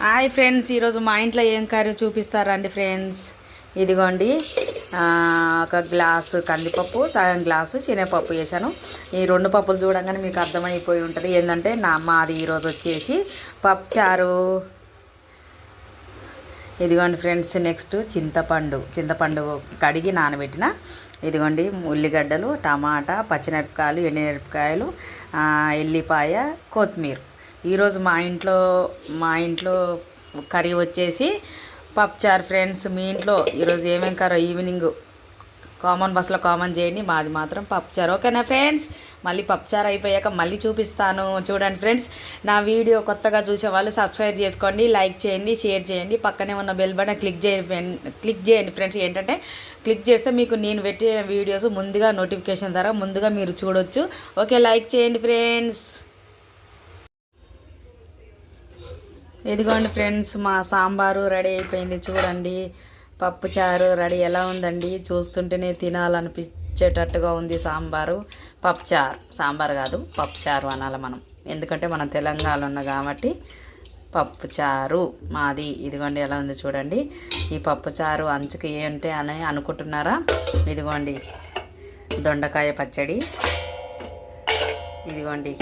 Hi friends, ఈరోజు మా ఇంట్లో ఏం కర్రీ చూపిస్తారండి ఫ్రెండ్స్. ఇదిగోండి, ఒక గ్లాసు కందిపప్పు, సగం గ్లాసు శనగపప్పు వేసాను. ఈ రెండు పప్పులు చూడంగానే మీకు అర్థమైపోయి ఉంటుంది ఏంటంటే మాది ఈరోజు వచ్చేసి పప్పుచారు. ఇదిగోండి ఫ్రెండ్స్, నెక్స్ట్ చింతపండు కడిగి నానబెట్టిన. ఇదిగోండి ఉల్లిగడ్డలు, టమాటా, పచ్చిమిరపకాయలు, ఎండుమిరపకాయలు, ఎల్లిపాయ, కొత్తిమీర. ఈరోజు మా ఇంట్లో కర్రీ వచ్చేసి పప్పుచారు ఫ్రెండ్స్. మీ ఇంట్లో ఈరోజు ఏమేం కర్రీ ఈవినింగ్ కామన్ బస్సులో కామన్ చేయండి. మాది మాత్రం పప్పుచారు. ఓకేనా ఫ్రెండ్స్, మళ్ళీ పప్పుచారు అయిపోయాక మళ్ళీ చూపిస్తాను. చూడండి ఫ్రెండ్స్, నా వీడియో కొత్తగా చూసే వాళ్ళు సబ్స్క్రైబ్ చేసుకోండి, లైక్ చేయండి, షేర్ చేయండి, పక్కనే ఉన్న బెల్ బటన్ క్లిక్ చేయండి ఫ్రెండ్స్. ఏంటంటే క్లిక్ చేస్తే మీకు నేను పెట్టే వీడియోస్ ముందుగా నోటిఫికేషన్ ద్వారా ముందుగా మీరు చూడొచ్చు. ఓకే, లైక్ చేయండి ఫ్రెండ్స్. ఇదిగోండి ఫ్రెండ్స్, మా సాంబారు రెడీ అయిపోయింది. చూడండి, పప్పుచారు రెడీ ఎలా ఉందండి, చూస్తుంటేనే తినాలనిపించేటట్టుగా ఉంది. సాంబార్ కాదు పప్పుచారు అనాలి మనం, ఎందుకంటే మనం తెలంగాణ ఉన్నాం కాబట్టి పప్పుచారు మాది. ఇదిగోండి ఎలా ఉంది చూడండి. ఈ పప్పుచారు అంచుకు ఏంటి అని అనుకుంటున్నారా? ఇదిగోండి దొండకాయ పచ్చడి, ఇదిగోండి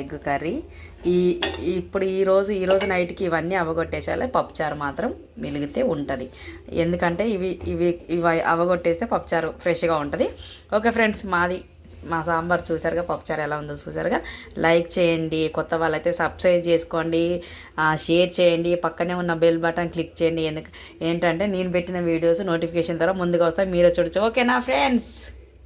ఎగ్ కర్రీ. ఇప్పుడు ఈరోజు నైట్కి ఇవన్నీ అవగొట్టేసాలి. పప్పుచారు మాత్రం మిలిగితే ఉంటుంది, ఎందుకంటే ఇవి అవగొట్టేస్తే పప్పుచారు ఫ్రెష్గా ఉంటుంది. ఓకే ఫ్రెండ్స్, మా సాంబార్ చూసారుగా, పప్పుచారు ఎలా ఉందో చూసారుగా. లైక్ చేయండి, కొత్త వాళ్ళైతే సబ్స్క్రైబ్ చేసుకోండి, షేర్ చేయండి, పక్కనే ఉన్న బెల్ బటన్ క్లిక్ చేయండి. ఏంటంటే నేను పెట్టిన వీడియోస్ నోటిఫికేషన్ ద్వారా ముందుగా వస్తాయి, మీరే చూడొచ్చు. ఓకేనా ఫ్రెండ్స్?